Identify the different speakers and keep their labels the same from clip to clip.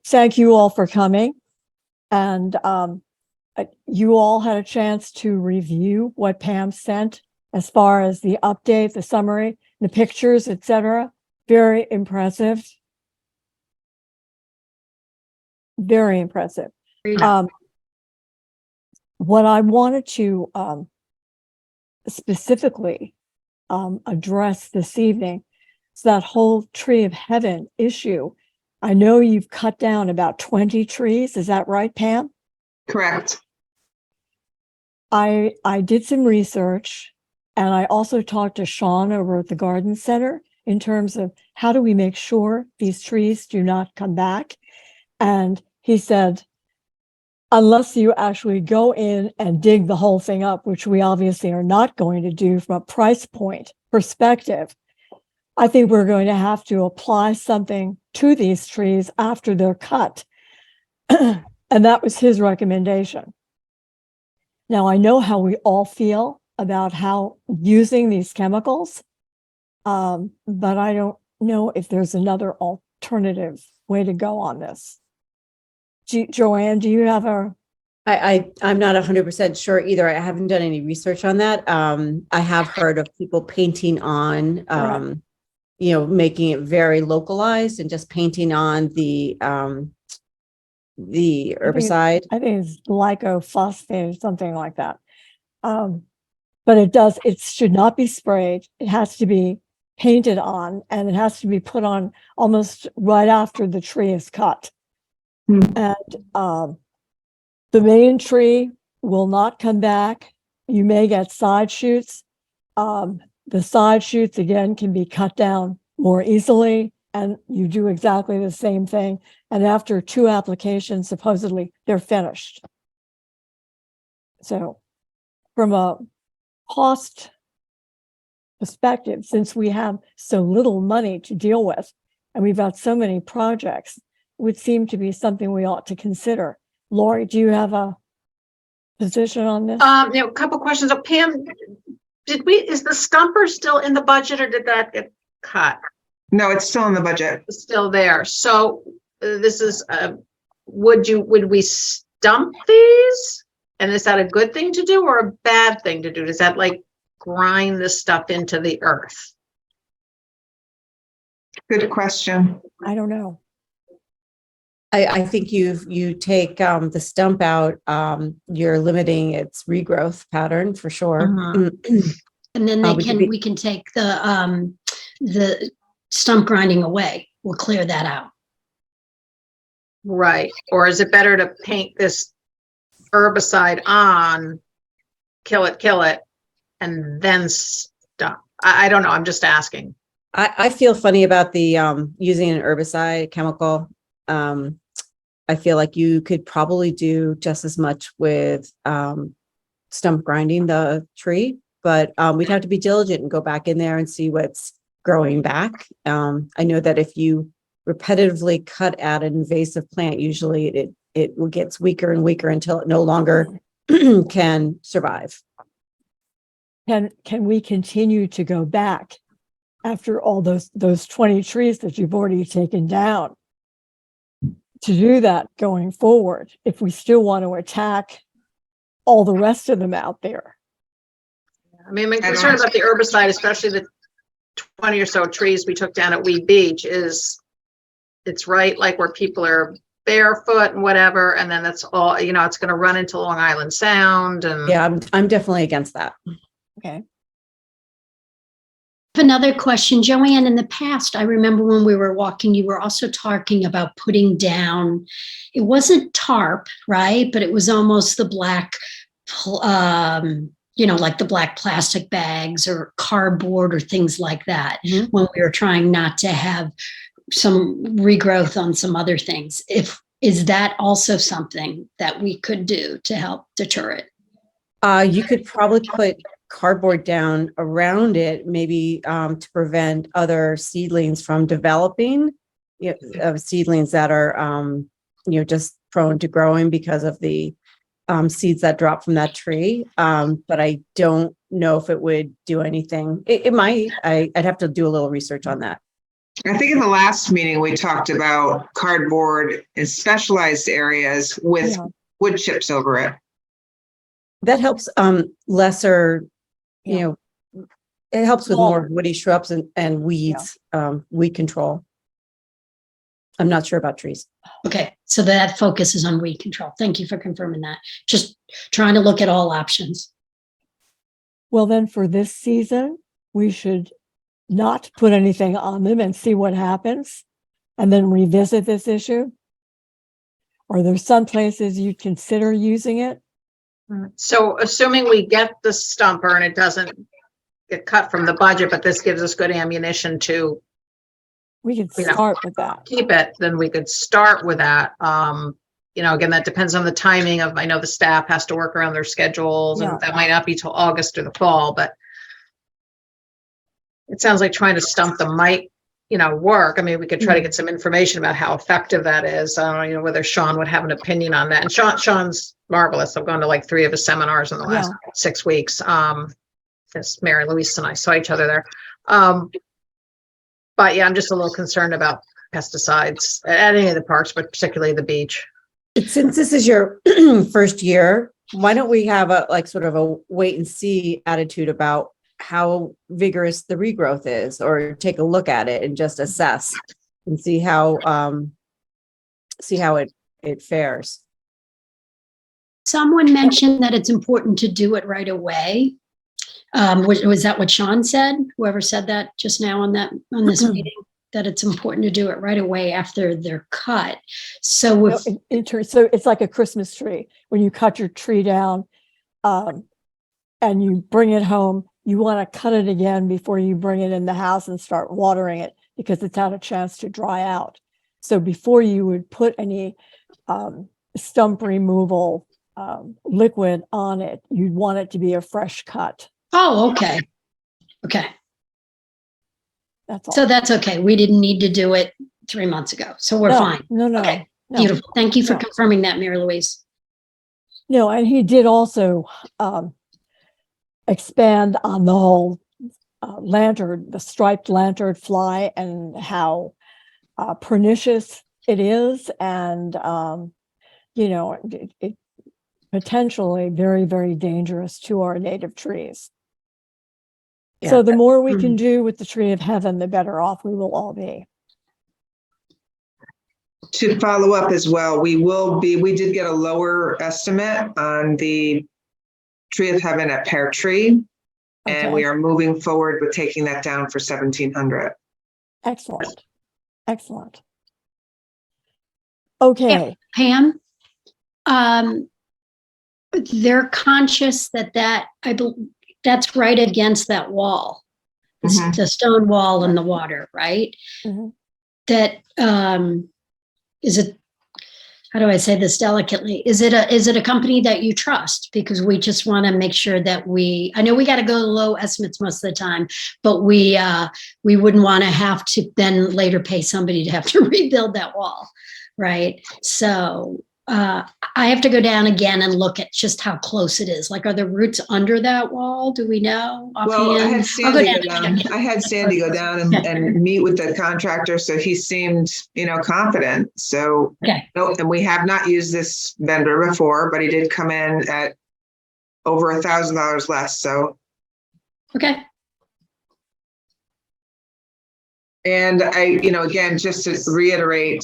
Speaker 1: thank you all for coming. And you all had a chance to review what Pam sent as far as the update, the summary, the pictures, etc. Very impressive. Very impressive. What I wanted to specifically address this evening is that whole tree of heaven issue. I know you've cut down about 20 trees. Is that right, Pam?
Speaker 2: Correct.
Speaker 1: I did some research, and I also talked to Sean over at the Garden Center in terms of how do we make sure these trees do not come back. And he said, unless you actually go in and dig the whole thing up, which we obviously are not going to do from a price point perspective, I think we're going to have to apply something to these trees after they're cut. And that was his recommendation. Now, I know how we all feel about how using these chemicals, but I don't know if there's another alternative way to go on this. Joanne, do you have a...
Speaker 3: I'm not 100% sure either. I haven't done any research on that. I have heard of people painting on, making it very localized and just painting on the herbicide.
Speaker 1: I think it's glyphosate or something like that. But it should not be sprayed. It has to be painted on, and it has to be put on almost right after the tree is cut. And the main tree will not come back. You may get side shoots. The side shoots, again, can be cut down more easily, and you do exactly the same thing. And after 2 applications, supposedly, they're finished. So from a cost perspective, since we have so little money to deal with, and we've got so many projects, would seem to be something we ought to consider. Lori, do you have a position on this?
Speaker 4: A couple questions. Pam, is the stumper still in the budget, or did that get cut?
Speaker 2: No, it's still in the budget.
Speaker 4: It's still there. So this is, would we stump these? And is that a good thing to do or a bad thing to do? Does that like grind the stuff into the earth?
Speaker 2: Good question.
Speaker 1: I don't know.
Speaker 3: I think you take the stump out, you're limiting its regrowth pattern for sure.
Speaker 5: And then we can take the stump grinding away. We'll clear that out.
Speaker 4: Right. Or is it better to paint this herbicide on, kill it, and then stop? I don't know. I'm just asking.
Speaker 3: I feel funny about the using an herbicide chemical. I feel like you could probably do just as much with stump grinding the tree, but we'd have to be diligent and go back in there and see what's growing back. I know that if you repetitively cut at an invasive plant, usually it gets weaker and weaker until it no longer can survive.
Speaker 1: Can we continue to go back after all those 20 trees that you've already taken down to do that going forward if we still want to attack all the rest of them out there?
Speaker 4: I mean, my concern about the herbicide, especially the 20 or so trees we took down at Weed Beach, is it's right like where people are barefoot and whatever, and then that's all, it's going to run into Long Island Sound. And
Speaker 3: yeah, I'm definitely against that.
Speaker 1: Okay.
Speaker 5: Another question, Joanne, in the past, I remember when we were walking, you were also talking about putting down, it wasn't tarp, right? But it was almost the black, like the black plastic bags or cardboard or things like that, when we were trying not to have some regrowth on some other things. Is that also something that we could do to help deter it?
Speaker 3: You could probably put cardboard down around it, maybe to prevent other seedlings from developing, seedlings that are, just prone to growing because of the seeds that drop from that tree. But I don't know if it would do anything. It might. I'd have to do a little research on that.
Speaker 2: I think in the last meeting, we talked about cardboard in specialized areas with
Speaker 1: Yeah.
Speaker 2: wood chips over it.
Speaker 3: That helps, lesser, you
Speaker 1: Yeah.
Speaker 3: know, it helps with
Speaker 1: Well-
Speaker 3: more woody shrubs and weeds, weed control. I'm not sure about trees.
Speaker 5: Okay, so that focuses on weed control. Thank you for confirming that. Just trying to look at all options.
Speaker 1: Well, then for this season, we should not put anything on them and see what happens and then revisit this issue. Or there's some places you'd consider using it.
Speaker 4: So assuming we get the stumper and it doesn't get cut from the budget, but this gives us good ammunition to
Speaker 1: We could
Speaker 4: Yeah.
Speaker 1: start with that.
Speaker 4: keep it, then we could start with that. Again, that depends on the timing of, I know the staff has to work around their schedules
Speaker 1: Yeah.
Speaker 4: and that might not be till August or the fall, but it sounds like trying to stump them might, work. I mean, we could try to get some information about how effective that is. I don't know, whether Sean would have an opinion on that. And Sean's marvelous. I've gone to like 3 of his seminars in the last 6 weeks. Because Mary Louise and I saw each other there. But yeah, I'm just a little concerned about pesticides at any of the parks, but particularly the beach.
Speaker 3: Since this is your first year, why don't we have a sort of a wait and see attitude about how vigorous the regrowth is, or take a look at it and just assess and see how it fares.
Speaker 5: Someone mentioned that it's important to do it right away. Was that what Sean said? Whoever said that just now on this meeting, that it's important to do it right away after they're cut. So if
Speaker 1: So it's like a Christmas tree. When you cut your tree down and you bring it home, you want to cut it again before you bring it in the house and start watering it because it's had a chance to dry out. So before you would put any stump removal liquid on it, you'd want it to be a fresh cut.
Speaker 5: Oh, okay. Okay.
Speaker 1: That's all.
Speaker 5: So that's okay. We didn't need to do it 3 months ago. So we're
Speaker 1: No,
Speaker 5: fine.
Speaker 1: No.
Speaker 5: Okay.
Speaker 1: No.
Speaker 5: Beautiful. Thank you for
Speaker 1: No.
Speaker 5: confirming that, Mary Louise.
Speaker 1: No, and he did also expand on the whole lantern, the striped lantern fly, and how pernicious it is, and it potentially very, very dangerous to our native trees. So the more we can do with the tree of heaven, the better off we will all be.
Speaker 2: To follow up as well, we did get a lower estimate on the tree of heaven at Pear Tree. And
Speaker 1: Okay.
Speaker 2: we are moving forward with taking that down for 1,700.
Speaker 1: Excellent. Excellent. Okay.
Speaker 5: Pam, they're conscious that's right against that wall,
Speaker 2: Mhm.
Speaker 5: the stone wall in the water, right?
Speaker 1: Mhm.
Speaker 5: That is it. How do I say this delicately? Is it a company that you trust? Because we just want to make sure that I know we got to go to low estimates most of the time, but we wouldn't want to have to then later pay somebody to have to rebuild that wall, right? So I have to go down again and look at just how close it is. Like, are the roots under that wall? Do we know
Speaker 2: Well, I
Speaker 5: offhand?
Speaker 2: had Sandy go down and meet with the contractor, so he seemed, confident. So,
Speaker 5: Okay.
Speaker 2: no, and we have not used this vendor before, but he did come in at over $1,000 less. So,
Speaker 5: Okay.
Speaker 2: and again, just to reiterate,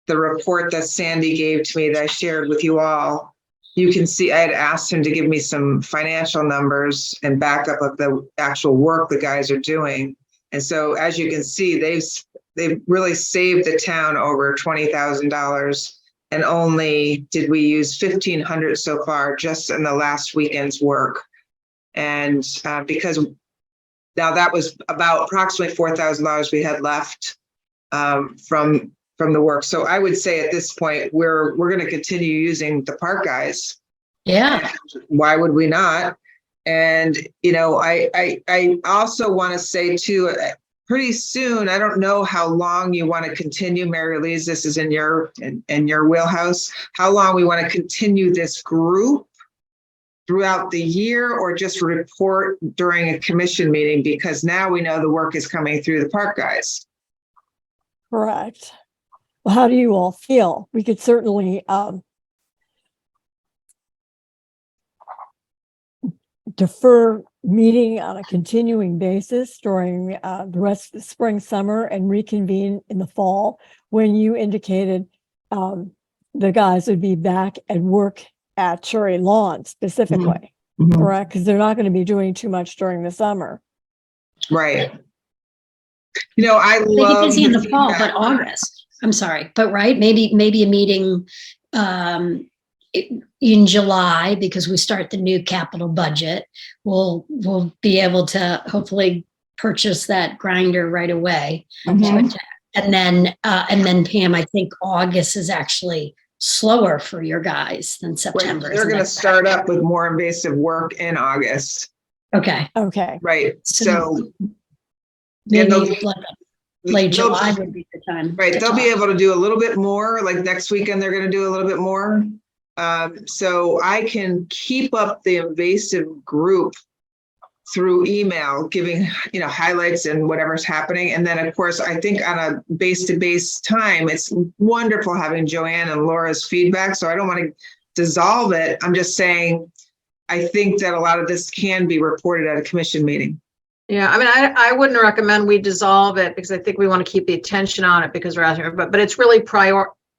Speaker 2: the report that Sandy gave to me that I shared with you all, you can see I had asked him to give me some financial numbers and backup of the actual work the guys are doing. And so, as you can see, they've really saved the town over $20,000, and only did we use 1,500 so far just in the last weekend's work. And because now that was about approximately $4,000 we had left from the work. So I would say at this point, we're going to continue using the park guys.
Speaker 5: Yeah.
Speaker 2: Why would we not? And, I also want to say too, pretty soon, I don't know how long you want to continue, Mary Louise, this is in your wheelhouse, how long we want to continue this group. throughout the year or just report during a commission meeting? Because now we know the work is coming through the park guys.
Speaker 1: Correct. Well, how do you all feel? We could certainly defer meeting on a continuing basis during the rest of the spring, summer, and reconvene in the fall when you indicated the guys would be back at work at Cherry Lawn specifically, correct? Because they're not going to be doing too much during the summer.
Speaker 2: Right. You know, I
Speaker 5: They get
Speaker 2: love
Speaker 5: busy in the fall,
Speaker 2: feedback.
Speaker 5: but August, I'm sorry, but right, maybe a meeting in July, because we start the new capital budget. We'll be able to hopefully purchase that grinder right away.
Speaker 2: Mhm.
Speaker 5: And then Pam, I think August is actually slower for your guys than
Speaker 2: Right.
Speaker 5: September.
Speaker 2: They're
Speaker 5: isn't
Speaker 2: going to
Speaker 5: it?
Speaker 2: start up with more invasive work in August.
Speaker 5: Okay,
Speaker 1: Okay.
Speaker 2: Right. So
Speaker 5: maybe
Speaker 2: they'll-
Speaker 5: like late
Speaker 2: they'll-
Speaker 5: July would be the time.
Speaker 2: Right,
Speaker 5: to
Speaker 2: they'll be
Speaker 5: talk.
Speaker 2: able to do a little bit more, like next weekend, they're gonna do a little bit more. So I can keep up the invasive group through email, giving, you know, highlights and whatever's happening. And then, of course, I think on a base-to-base time, it's wonderful having Joanne and Laura's feedback. So I don't want to dissolve it. I'm just saying, I think that a lot of this can be reported at a commission meeting.
Speaker 4: Yeah, I mean, I wouldn't recommend we dissolve it because I think we want to keep the attention on it because we're out here, but it's really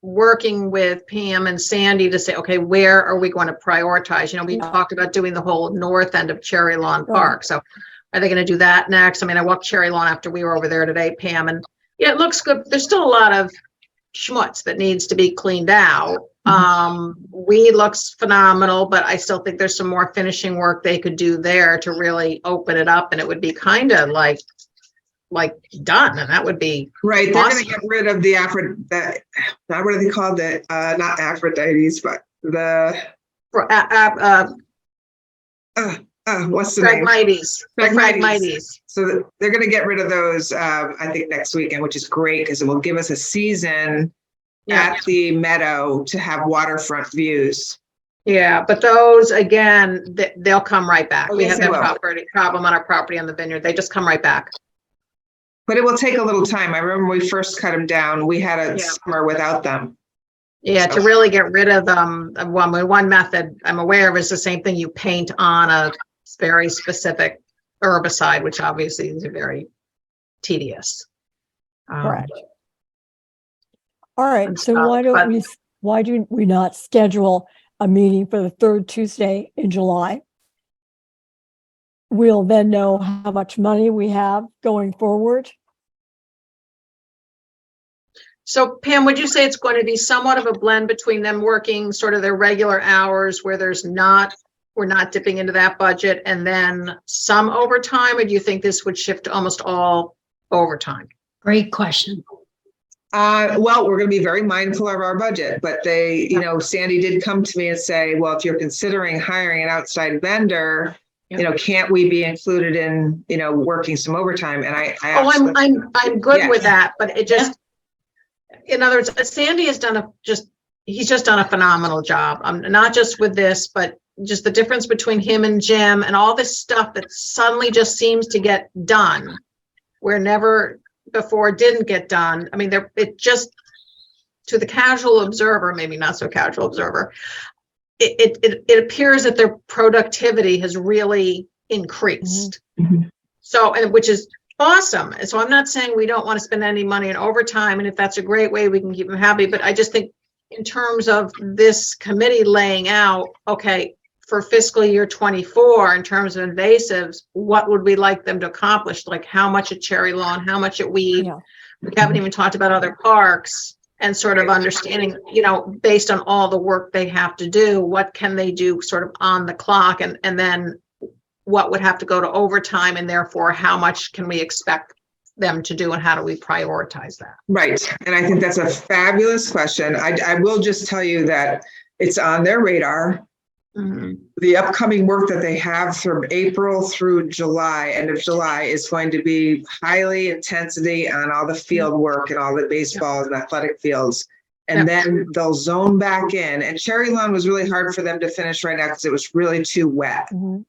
Speaker 4: working with Pam and Sandy to say, okay, where are we going to prioritize? You know, we talked about doing the whole north end of Cherry Lawn Park. So are they going to do that next? I mean, I walked Cherry Lawn after we were over there today, Pam, and yeah, it looks good. There's still a lot of schmutz that needs to be cleaned out. Weed looks phenomenal, but I still think there's some more finishing work they could do there to really open it up, and it would be kind of like done, and that would be
Speaker 2: Right, they're
Speaker 4: awesome.
Speaker 2: gonna get rid of the what are they called? Not Aphrodite's, but the, what's the name?
Speaker 4: Phragmites. Phragmites.
Speaker 2: So they're gonna get rid of those, I think next weekend, which is great because it will give us a season
Speaker 4: Yeah.
Speaker 2: at the meadow to have waterfront views.
Speaker 4: Yeah, but those again, they'll come right back.
Speaker 2: Oh,
Speaker 4: We
Speaker 2: yes,
Speaker 4: have
Speaker 2: they
Speaker 4: that
Speaker 2: will.
Speaker 4: problem on our property on the vineyard. They just come right back.
Speaker 2: But it will take a little time. I remember when we first cut them down, we had a
Speaker 4: Yeah.
Speaker 2: summer without them.
Speaker 4: Yeah, to really get rid of them, one method I'm aware of is the same thing. You paint on a very specific herbicide, which obviously is very tedious.
Speaker 1: Correct. All right,
Speaker 4: and
Speaker 1: so
Speaker 4: stuff,
Speaker 1: why do we not schedule a meeting for the third Tuesday in July? We'll then know how much money we have going forward.
Speaker 4: So Pam, would you say it's going to be somewhat of a blend between them working sort of their regular hours where we're not dipping into that budget and then some overtime, or do you think this would shift almost all overtime?
Speaker 5: Great question.
Speaker 2: Well, we're going to be very mindful of our budget, but Sandy did come to me and say, well, if you're considering hiring an outside vendor, can't we be included in, working some overtime? And
Speaker 4: I'm good
Speaker 2: Yeah.
Speaker 4: with that, but it just, in other words, Sandy has he's just done a phenomenal job. Not just with this, but just the difference between him and Jim and all this stuff that suddenly just seems to get done where never before didn't get done. I mean, it just, to the casual observer, maybe not so casual observer, it appears that their productivity has really increased.
Speaker 2: Mm-hmm.
Speaker 4: So, and which is awesome. And so I'm not saying we don't want to spend any money on overtime. And if that's a great way, we can keep them happy. But I just think in terms of this committee laying out, okay, for fiscal year 24, in terms of invasives, what would we like them to accomplish? Like how much at Cherry Lawn, how much at Weed?
Speaker 1: Yeah.
Speaker 4: We haven't even talked about other parks and sort of understanding, based on all the work they have to do, what can they do sort of on the clock, and then what would have to go to overtime, and therefore how much can we expect them to do and how do we prioritize that?
Speaker 2: Right. And I think that's a fabulous question. I will just tell you that it's on their radar.
Speaker 4: Mm-hmm.
Speaker 2: The upcoming work that they have from April through July, end of July, is going to be highly intensity on all the field work and all the baseball and athletic fields. and then they'll zone back in. And Cherry Lawn was really hard for them to finish right now because it was really too wet.
Speaker 1: Mhm.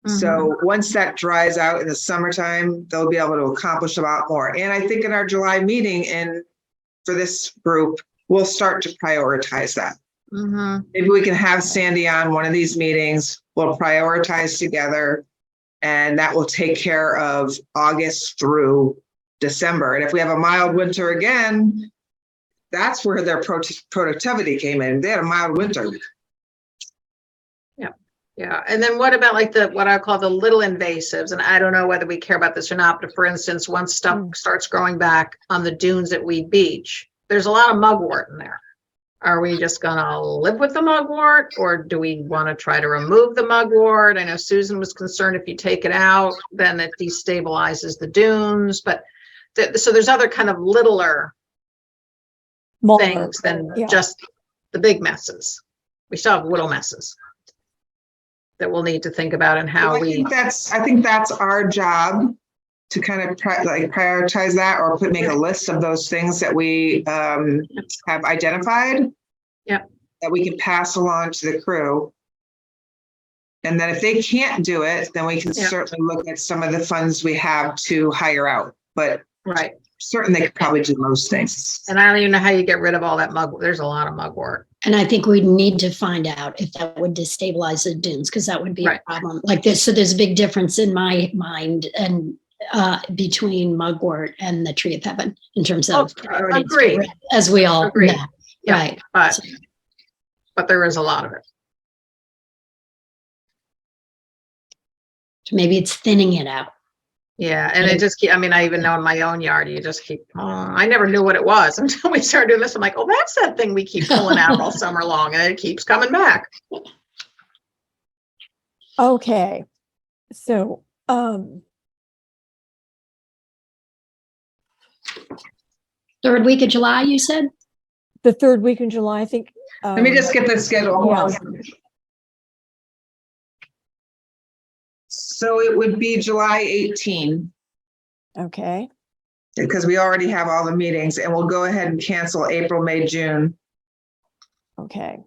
Speaker 2: So once that dries out in the summertime, they'll be able to accomplish a lot more. And I think in our July meeting and for this group, we'll start to prioritize that. Maybe we can have Sandy on one of these meetings. We'll prioritize together, and that will take care of August through December. And if we have a mild winter again, that's where their productivity came in. They had a mild winter.
Speaker 4: Yeah, and then what about like what I call the little invasives? And I don't know whether we care about this or not, but for instance, once stuff starts growing back on the dunes at Weed Beach, there's a lot of mugwort in there. Are we just gonna live with the mugwort, or do we want to try to remove the mugwort? I know Susan was concerned if you take it out, then it destabilizes the dunes, but so there's other kind of littler
Speaker 1: Smaller.
Speaker 4: things than just the big messes. We still have little messes that we'll need to think about and how
Speaker 2: I think that's our job to kind of prioritize that, or make a list of those things that we have identified.
Speaker 4: Yep.
Speaker 2: That we can pass along to the crew. And then if they can't do it, then we can certainly look at some of the funds we have to hire out. But certainly they could probably do most things.
Speaker 4: And I don't even know how you get rid of all that mugwort. There's a lot of mugwort.
Speaker 5: And I think we need to find out if that would destabilize the dunes, because that would be a problem like this. So there's a big difference in my mind and between mugwort and the tree of heaven in terms of priorities,
Speaker 4: agreed.
Speaker 5: As we all know.
Speaker 4: Yeah,
Speaker 5: Right.
Speaker 4: But there is a lot of it.
Speaker 5: So maybe it's thinning it out.
Speaker 4: Yeah, and it just I mean, I even know in my own yard, you just keep, I never knew what it was until we started doing this. I'm like, oh, that's that thing we keep pulling out all summer long, and it keeps coming back.
Speaker 1: Okay. So,
Speaker 5: Third week of July, you said?
Speaker 1: the third week in July, I think.
Speaker 2: Let me just get the schedule.
Speaker 1: Yes.
Speaker 2: So it would be July 18,
Speaker 1: Okay.
Speaker 2: because we already have all the meetings, and we'll go ahead and cancel April, May, June.
Speaker 1: Okay.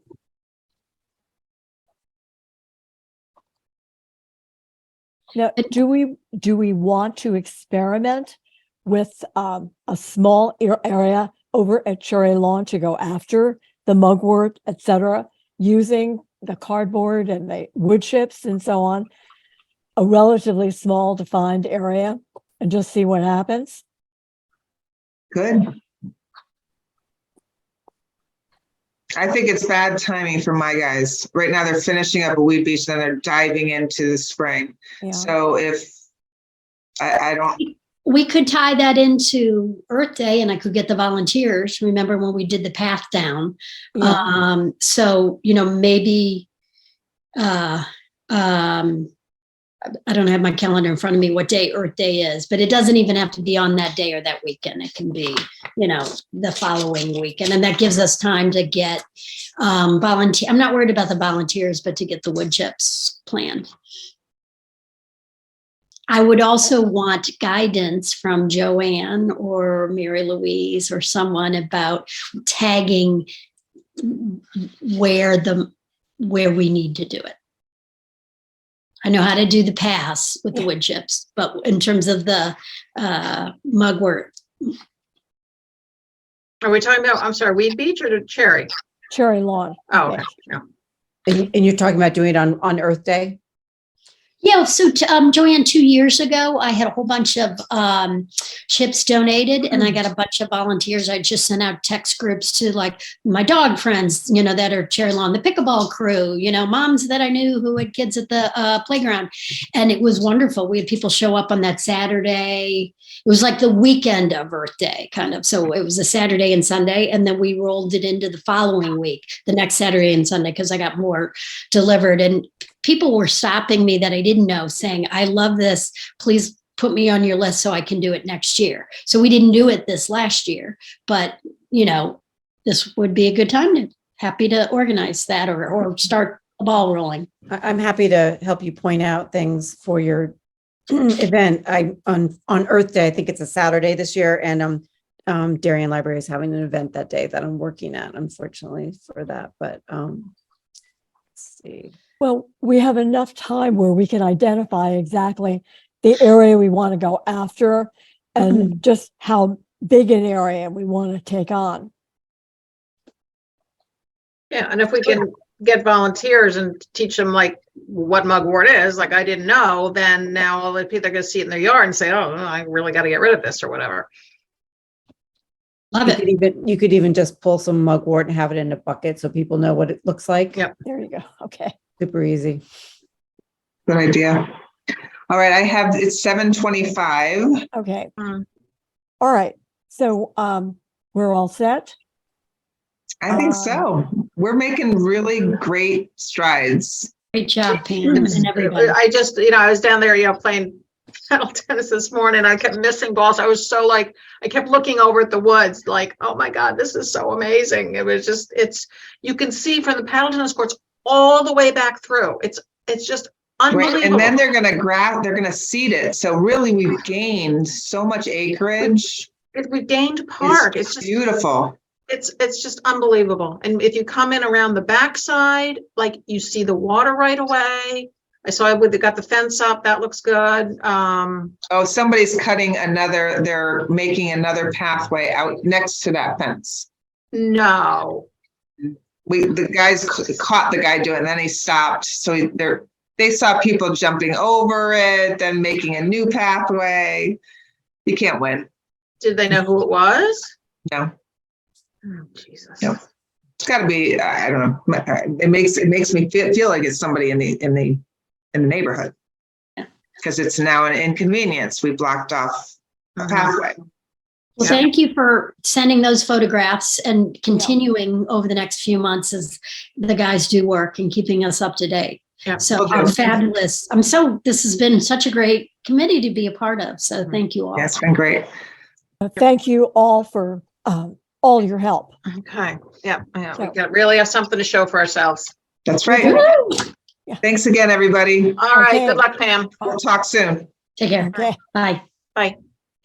Speaker 1: Now, do we want to experiment with a small area over at Cherry Lawn to go after the mugwort, et cetera, using the cardboard and the wood chips and so on, a relatively small defined area, and just see what happens?
Speaker 2: Good. I think it's bad timing for my guys. Right now, they're finishing up a Weed Beach, then they're diving into the spring.
Speaker 1: Yeah.
Speaker 2: So if I don't.
Speaker 5: We could tie that into Earth Day, and I could get the volunteers. Remember when we did the path down?
Speaker 1: Yeah.
Speaker 5: So, maybe, I don't have my calendar in front of me what day Earth Day is, but it doesn't even have to be on that day or that weekend. It can be, the following weekend. And that gives us time to get volunteer. I'm not worried about the volunteers, but to get the wood chips planned. I would also want guidance from Joanne or Mary Louise or someone about tagging where we need to do it. I know how to do the pass with the wood chips, but in terms of the mugwort.
Speaker 4: Are we talking about, I'm sorry, Weed Beach or Cherry?
Speaker 1: Cherry Lawn.
Speaker 4: Oh, okay. Yeah.
Speaker 3: And you're talking about doing it on Earth Day?
Speaker 5: Yeah, so Joanne, 2 years ago, I had a whole bunch of chips donated, and I got a bunch of volunteers. I just sent out text groups to like my dog friends, that are Cherry Lawn, the pickleball crew, moms that I knew who had kids at the playground. And it was wonderful. We had people show up on that Saturday. It was like the weekend of Earth Day, kind of. So it was a Saturday and Sunday, and then we rolled it into the following week, the next Saturday and Sunday, because I got more delivered. And people were stopping me that I didn't know, saying, I love this. Please put me on your list so I can do it next year. So we didn't do it this last year, but this would be a good time happy to organize that or start a ball rolling.
Speaker 3: I'm happy to help you point out things for your event. On Earth Day, I think it's a Saturday this year, and Darien Library is having an event that day that I'm working at, unfortunately, for that, but, let's see.
Speaker 1: Well, we have enough time where we can identify exactly the area we want to go after and just how big an area we want to take on.
Speaker 4: Yeah, and if we can get volunteers and teach them like what mugwort is, like I didn't know, then now all the people are gonna see it in their yard and say, oh, I really got to get rid of this or whatever.
Speaker 5: Love it.
Speaker 3: You could even just pull some mugwort and have it in a bucket so people know what it looks like.
Speaker 4: Yep.
Speaker 1: There you go. Okay.
Speaker 3: Super easy.
Speaker 2: Good idea. All right, it's 7:25.
Speaker 1: Okay.
Speaker 4: Mm.
Speaker 1: All right. So we're all set.
Speaker 2: I think so. We're making really great strides.
Speaker 5: Great job, Pam, and everybody.
Speaker 4: I just, I was down there, playing paddle tennis this morning. I kept missing balls. I was so I kept looking over at the woods like, oh my God, this is so amazing. It was just, you can see from the paddle tennis courts all the way back through. It's just unbelievable.
Speaker 2: Right. And then they're going to seed it. So really we've gained so much acreage.
Speaker 4: We gained park. It's just
Speaker 2: beautiful.
Speaker 4: It's just unbelievable. And if you come in around the backside, you see the water right away. I saw they got the fence up. That looks good.
Speaker 2: Somebody's they're making another pathway out next to that fence.
Speaker 4: No.
Speaker 2: The guys caught the guy doing it, and then he stopped. So they saw people jumping over it, then making a new pathway. You can't win.
Speaker 4: Did they know who it was?
Speaker 2: No.
Speaker 4: Oh, Jesus.
Speaker 2: No. It's got to be. I don't know. It makes me feel like it's somebody in the neighborhood, because it's now an inconvenience. We blocked off a pathway.
Speaker 5: Well, thank you for sending those photographs and continuing over the next few months as the guys do work and keeping us up to date.
Speaker 4: Yeah.
Speaker 5: So fabulous. This has been such a great committee to be a part of. So thank you all.
Speaker 2: Yeah, it's been great.
Speaker 1: Thank you all for all your help.
Speaker 4: Okay. Yeah. We really have something to show for ourselves.
Speaker 2: That's right.
Speaker 1: Yeah.
Speaker 2: Thanks again, everybody.
Speaker 4: All right.
Speaker 1: Okay.
Speaker 4: Good luck, Pam.
Speaker 2: We'll talk soon.
Speaker 5: Take care.
Speaker 1: Okay.
Speaker 5: Bye.
Speaker 4: Bye.